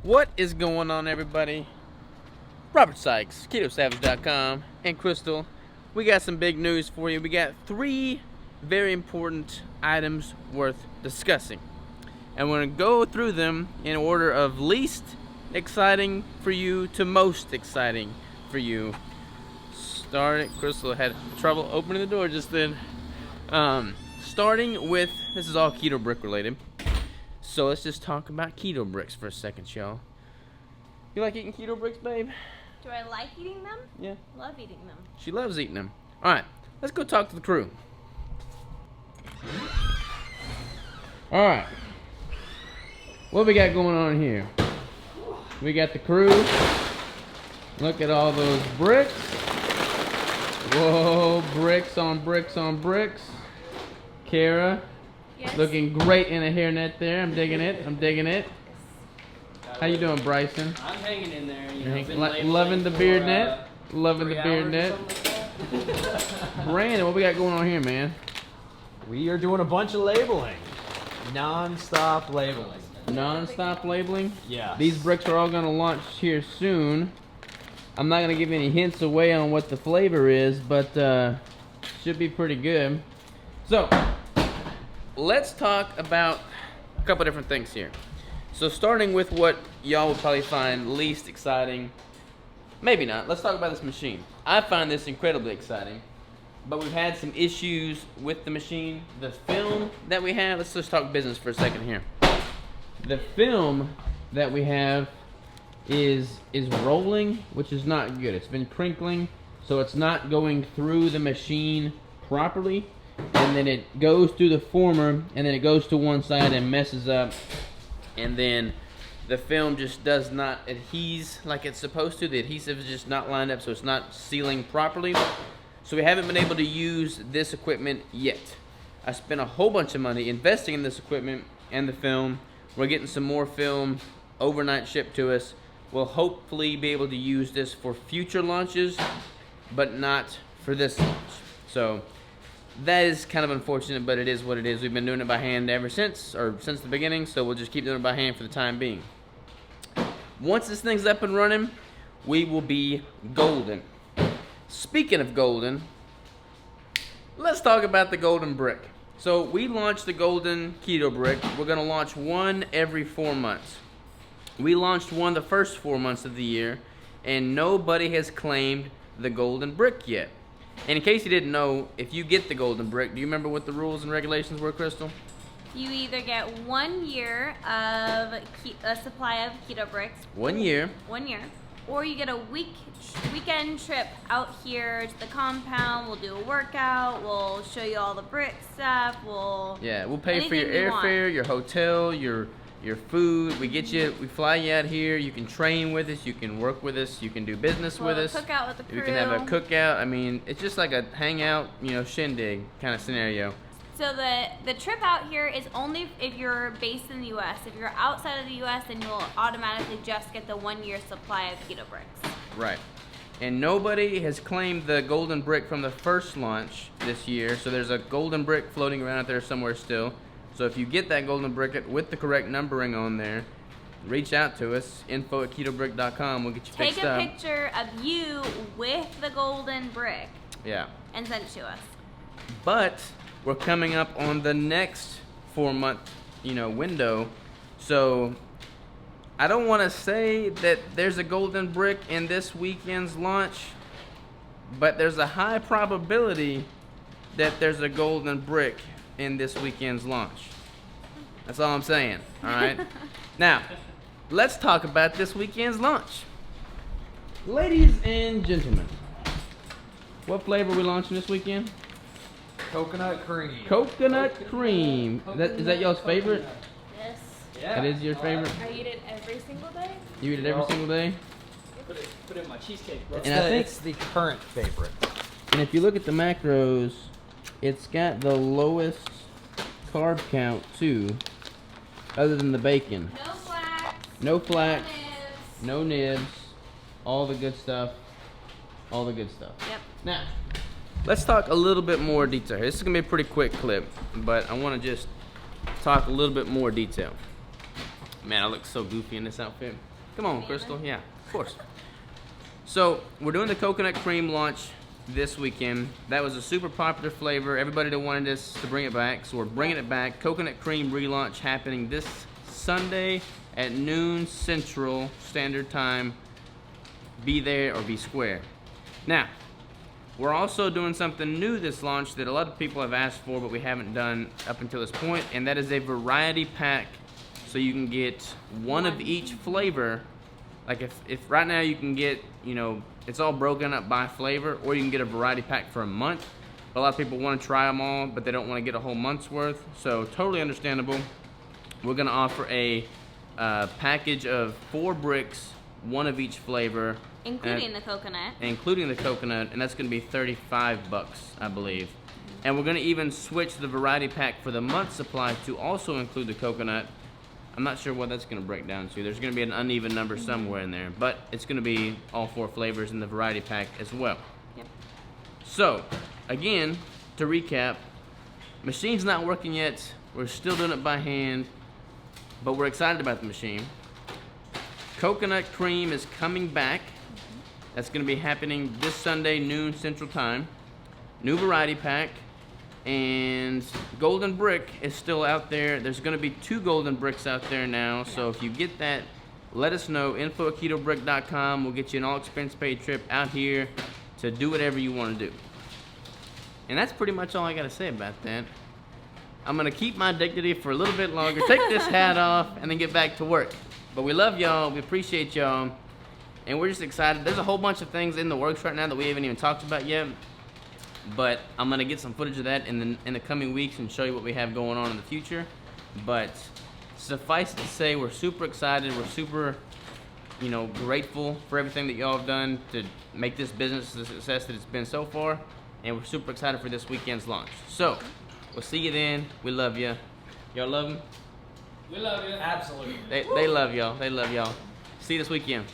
What is going on, everybody? Robert Sykes, KetoSavage.com, and Crystal. We got some big news for you. We got 3 very important items worth discussing. And we're going to go through them in order of least exciting for you to most exciting for you. Crystal had trouble opening the door just then. Starting with, this is all keto brick related. So let's just talk about keto bricks for a second, y'all. You like eating keto bricks, babe? Do I like eating them? Yeah. Love eating them. She loves eating them. All right, let's go talk to the crew. All right. What we got going on here? We got the crew. Look at all those bricks. Whoa, bricks on bricks on bricks. Kara, Yes. looking great in a hairnet there. I'm digging it. I'm digging it. How you doing, Bryson? I'm hanging in there. Loving the beard net. Loving the beard net. Like Brandon, what we got going on here, man? we are doing a bunch of labeling. Non-stop labeling. Non-stop labeling. Yeah. These bricks are all going to launch here soon. I'm not going to give any hints away on what the flavor is, but should be pretty good. So, let's talk about a couple different things here. So starting with what y'all will probably find least exciting, maybe not. Let's talk about this machine. I find this incredibly exciting, but we've had some issues with the machine. The film that we have, let's just talk business for a second here. The film that we have is rolling, which is not good. It's been crinkling, so it's not going through the machine properly, and then it goes through the former, and then it goes to one side and messes up, and then the film just does not adhese like it's supposed to. The adhesive is just not lined up, so it's not sealing properly. So we haven't been able to use this equipment yet. I spent a whole bunch of money investing in this equipment and the film. We're getting some more film overnight shipped to us. We'll hopefully be able to use this for future launches, but not for this launch. So that is kind of unfortunate, but it is what it is. We've been doing it by hand ever since, or since the beginning, so we'll just keep doing it by hand for the time being. Once this thing's up and running, we will be golden. Speaking of golden, let's talk about the golden brick. So we launched the golden keto brick. We're going to launch one every 4 months. We launched one the first 4 months of the year, and nobody has claimed the golden brick yet. And in case you didn't know, if you get the golden brick, do you remember what the rules and regulations were, Crystal? You either get 1 year of a supply of keto bricks. 1 year. 1 year. Or you get a weekend trip out here to the compound. We'll do a workout. We'll show you all the brick stuff. We'll pay for your airfare, your hotel, your food. We fly you out here. You can train with us. You can work with us. You can do business with us. Cookout with the crew. You can have a cookout. I mean, it's just like a hangout, shindig kind of scenario. So the trip out here is only if you're based in the U.S. If you're outside of the U.S., then you'll automatically just get the 1 year supply of keto bricks. Right. And nobody has claimed the golden brick from the first launch this year. So there's a golden brick floating around out there somewhere still. So if you get that golden brick with the correct numbering on there, reach out to us, info@ketobrick.com. We'll get you fixed up. Take a picture of you with the golden brick. Yeah. And send it to us. But we're coming up on the next 4 month, window. So I don't want to say that there's a golden brick in this weekend's launch, but there's a high probability that there's a golden brick in this weekend's launch. That's all I'm saying, all right? Now, let's talk about this weekend's launch. Ladies and gentlemen, what flavor are we launching this weekend? Coconut cream. Coconut cream. Is that y'all's favorite? Yes. Yeah. That is your favorite? I eat it every single day. You eat it every single day? Put it in my cheesecake, bro. And I think it's the current favorite. And if you look at the macros, it's got the lowest carb count too, other than the bacon. No flax. No flax, Nibs. no nibs, all the good stuff. All the good stuff. Yep. Now, let's talk a little bit more detail. This is gonna be a pretty quick clip, but I want to just talk a little bit more detail. Man, I look so goofy in this outfit. Come on, Crystal. Yeah, of course. So we're doing the coconut cream launch this weekend. That was a super popular flavor. Everybody that wanted us to bring it back, so we're bringing it back. Coconut cream relaunch happening this Sunday at noon Central Standard Time. Be there or be square. Now, we're also doing something new this launch that a lot of people have asked for, but we haven't done up until this point, and that is a variety pack, so you can get one of each flavor. Like if right now you can get, you know, it's all broken up by flavor, or you can get a variety pack for a month. But a lot of people want to try them all, but they don't want to get a whole month's worth, so totally understandable. We're gonna offer a package of 4 bricks, one of each flavor. Including the coconut. Including the coconut, and that's gonna be $35, I believe. And we're gonna even switch the variety pack for the month supply to also include the coconut. I'm not sure what that's gonna break down to. There's gonna be an uneven number somewhere in there, but it's gonna be all 4 flavors in the variety pack as well. Yep. So, again, to recap, machine's not working yet. We're still doing it by hand, but we're excited about the machine. Coconut cream is coming back. That's going to be happening this Sunday, noon Central Time. New variety pack. And golden brick is still out there. There's going to be 2 golden bricks out there now. So if you get that, let us know. info@ketobrick.com. We'll get you an all-expense paid trip out here to do whatever you want to do. And that's pretty much all I got to say about that. I'm going to keep my dignity for a little bit longer, take this hat off, and then get back to work. But we love y'all. We appreciate y'all. And we're just excited. There's a whole bunch of things in the works right now that we haven't even talked about yet. But I'm going to get some footage of that in the coming weeks and show you what we have going on in the future. But suffice it to say, we're super excited. We're super, you know, grateful for everything that y'all have done to make this business the success that it's been so far. And we're super excited for this weekend's launch. So, we'll see you then. We love you. Y'all love them? We love you. Absolutely. They love y'all. They love y'all. See you this weekend.